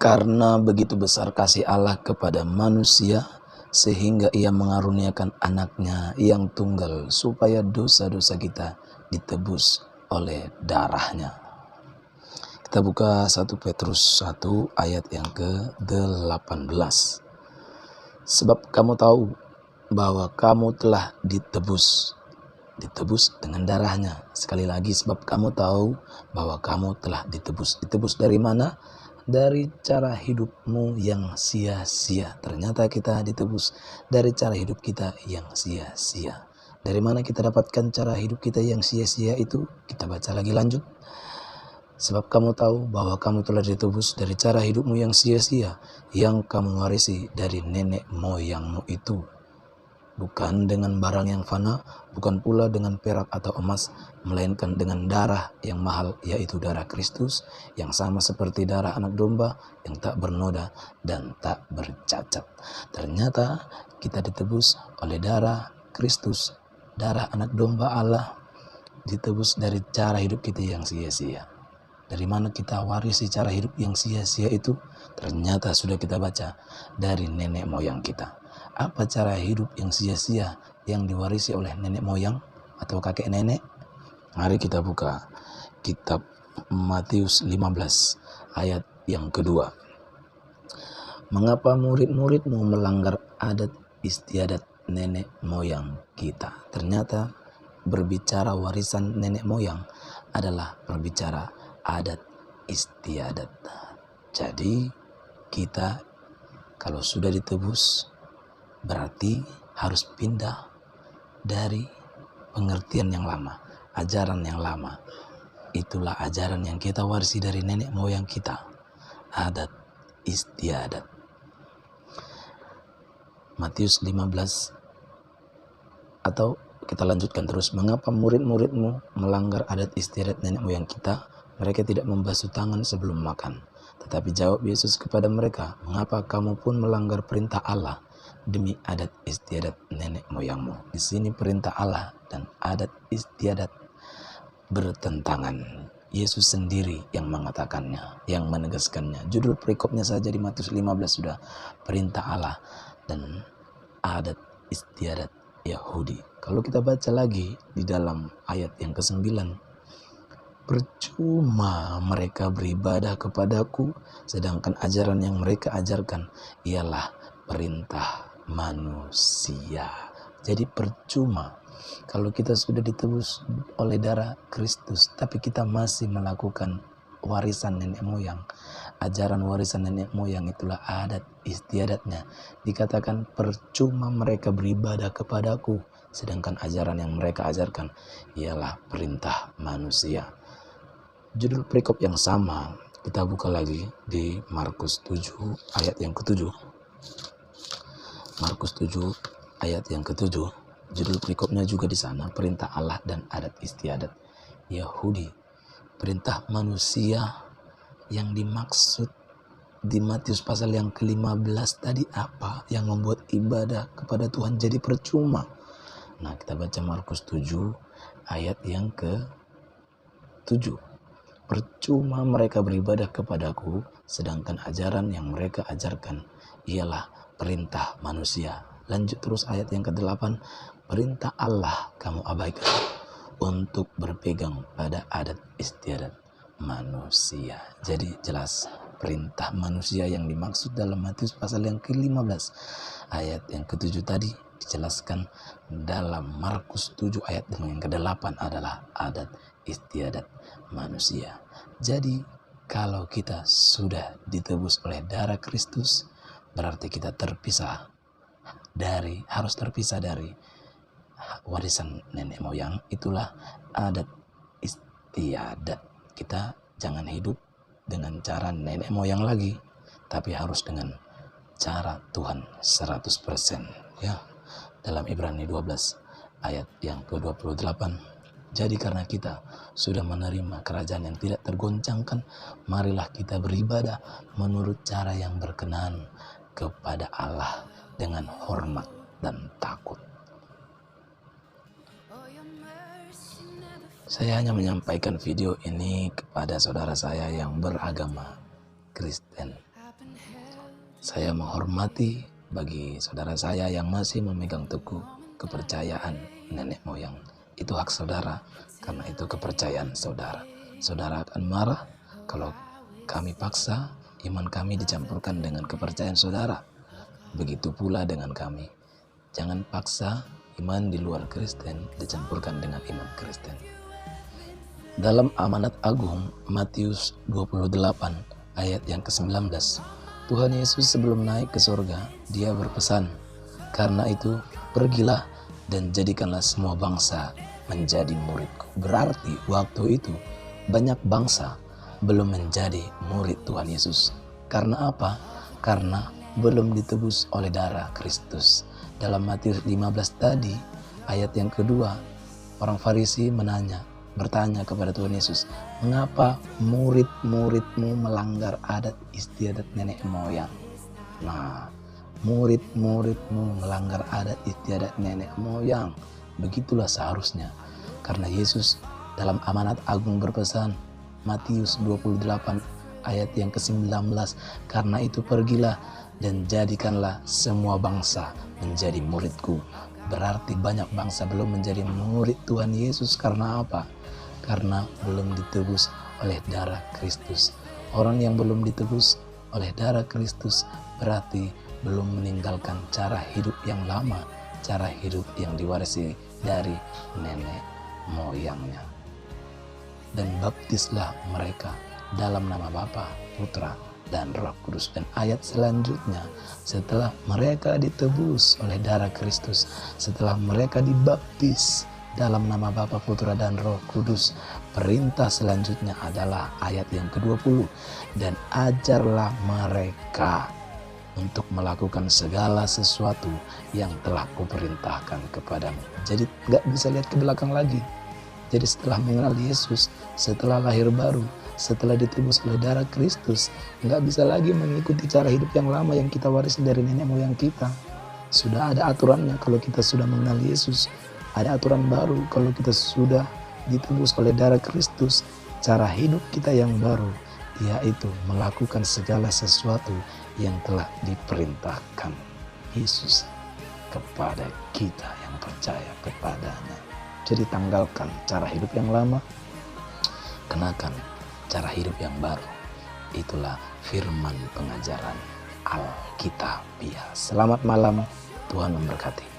Karena begitu besar kasih Allah kepada manusia, sehingga ia mengaruniakan anaknya yang tunggal, supaya dosa-dosa kita ditebus oleh darahnya. Kita buka 1 Petrus 1 ayat yang ke-18. Sebab kamu tahu bahwa kamu telah ditebus dengan darahnya. Sekali lagi, sebab kamu tahu bahwa kamu telah ditebus. Ditebus dari mana? Dari cara hidupmu yang sia-sia. Ternyata kita ditebus dari cara hidup kita yang sia-sia. Dari mana kita dapatkan cara hidup kita yang sia-sia itu? Kita baca lagi lanjut. Sebab kamu tahu bahwa kamu telah ditebus dari cara hidupmu yang sia-sia, yang kamu warisi dari nenek moyangmu itu. Bukan dengan barang yang fana, bukan pula dengan perak atau emas, melainkan dengan darah yang mahal, yaitu darah Kristus, yang sama seperti darah anak domba, yang tak bernoda dan tak bercacat. Ternyata kita ditebus oleh darah Kristus, darah anak domba Allah, ditebus dari cara hidup kita yang sia-sia. Dari mana kita warisi cara hidup yang sia-sia itu? Ternyata sudah kita baca dari nenek moyang kita. Apa cara hidup yang sia-sia yang diwarisi oleh nenek moyang atau kakek nenek? Mari kita buka kitab Matius 15 ayat yang kedua. Mengapa murid-muridmu melanggar adat istiadat nenek moyang kita? Ternyata berbicara warisan nenek moyang adalah berbicara adat istiadat. Jadi kita kalau sudah ditebus berarti harus pindah dari pengertian yang lama, ajaran yang lama. Itulah ajaran yang kita warisi dari nenek moyang kita, adat istiadat. Matius 15 atau kita lanjutkan terus. Mengapa murid-muridmu melanggar adat istiadat nenek moyang kita? Mereka tidak membasuh tangan sebelum makan. Tetapi jawab Yesus kepada mereka, mengapa kamu pun melanggar perintah Allah demi adat istiadat nenek moyangmu? Di sini perintah Allah dan adat istiadat bertentangan. Yesus sendiri yang mengatakannya, yang menegaskannya. Judul perikopnya saja di Matius 15 sudah perintah Allah dan adat istiadat Yahudi. Kalau kita baca lagi di dalam ayat yang ke-9, percuma mereka beribadah kepadaku, sedangkan ajaran yang mereka ajarkan ialah perintah manusia. Jadi percuma kalau kita sudah ditebus oleh darah Kristus, tapi kita masih melakukan warisan nenek moyang. Ajaran warisan nenek moyang itulah adat istiadatnya. Dikatakan percuma mereka beribadah kepadaku, sedangkan ajaran yang mereka ajarkan ialah perintah manusia. Judul perikop yang sama kita buka lagi di Markus 7 ayat yang ke-7. Markus 7 ayat yang ke-7. Judul perikopnya juga di sana perintah Allah dan adat istiadat Yahudi. Perintah manusia yang dimaksud di Matius pasal yang ke-15 tadi apa? Yang membuat ibadah kepada Tuhan jadi percuma. Nah, kita baca Markus 7 ayat yang ke-7. Percuma mereka beribadah kepadaku, sedangkan ajaran yang mereka ajarkan ialah perintah manusia. Lanjut terus ayat yang ke-8. Perintah Allah kamu abaikan untuk berpegang pada adat istiadat manusia. Jadi jelas perintah manusia yang dimaksud dalam Matius pasal yang ke-15 ayat yang ke-7 tadi dijelaskan dalam Markus 7 ayat yang ke-8 adalah adat istiadat manusia. Jadi kalau kita sudah ditebus oleh darah Kristus, berarti kita harus terpisah dari warisan nenek moyang. Itulah adat istiadat. Kita jangan hidup dengan cara nenek moyang lagi, tapi harus dengan cara Tuhan 100%, ya. Dalam Ibrani 12 ayat yang ke-28. Jadi karena kita sudah menerima kerajaan yang tidak tergoncangkan, marilah kita beribadah menurut cara yang berkenan kepada Allah dengan hormat dan takut. Saya hanya menyampaikan video ini kepada saudara saya yang beragama Kristen. Saya menghormati bagi saudara saya yang masih memegang teguh kepercayaan nenek moyang. Itu hak saudara, karena itu kepercayaan saudara. Saudara akan marah kalau kami paksa iman kami dicampurkan dengan kepercayaan saudara. Begitu pula dengan kami. Jangan paksa iman di luar Kristen dicampurkan dengan iman Kristen. Dalam amanat agung Matius 28 ayat yang ke-19, Tuhan Yesus sebelum naik ke surga, dia berpesan, "Karena itu pergilah dan jadikanlah semua bangsa menjadi muridku." Berarti waktu itu banyak bangsa belum menjadi murid Tuhan Yesus. Karena apa? Karena belum ditebus oleh darah Kristus. Dalam Matius 15 tadi, ayat yang kedua, orang Farisi bertanya kepada Tuhan Yesus, "Mengapa murid-muridmu melanggar adat istiadat nenek moyang?" Nah, murid-muridmu melanggar adat istiadat nenek moyang. Begitulah seharusnya. Karena Yesus dalam amanat agung berpesan, Matius 28 ayat yang ke-19, "Karena itu pergilah dan jadikanlah semua bangsa menjadi muridku." Berarti banyak bangsa belum menjadi murid Tuhan Yesus. Karena apa? Karena belum ditebus oleh darah Kristus. Orang yang belum ditebus oleh darah Kristus berarti belum meninggalkan cara hidup yang lama, cara hidup yang diwarisi dari nenek moyangnya. Dan baptislah mereka dalam nama Bapa, Putra, dan Roh Kudus. Dan ayat selanjutnya, setelah mereka ditebus oleh darah Kristus, setelah mereka dibaptis dalam nama Bapa, Putra, dan Roh Kudus, perintah selanjutnya adalah ayat yang ke-20, "Dan ajarlah mereka untuk melakukan segala sesuatu yang telah kuperintahkan kepadamu." Jadi gak bisa lihat ke belakang lagi. Jadi setelah mengenal Yesus, setelah lahir baru, setelah ditebus oleh darah Kristus, gak bisa lagi mengikuti cara hidup yang lama yang kita warisi dari nenek moyang kita. Sudah ada aturannya kalau kita sudah mengenal Yesus. Ada aturan baru kalau kita sudah ditebus oleh darah Kristus. Cara hidup kita yang baru, yaitu melakukan segala sesuatu yang telah diperintahkan Yesus kepada kita yang percaya kepadanya. Jadi tanggalkan cara hidup yang lama, kenakan cara hidup yang baru. Itulah firman pengajaran Alkitabiah. Selamat malam, Tuhan memberkati.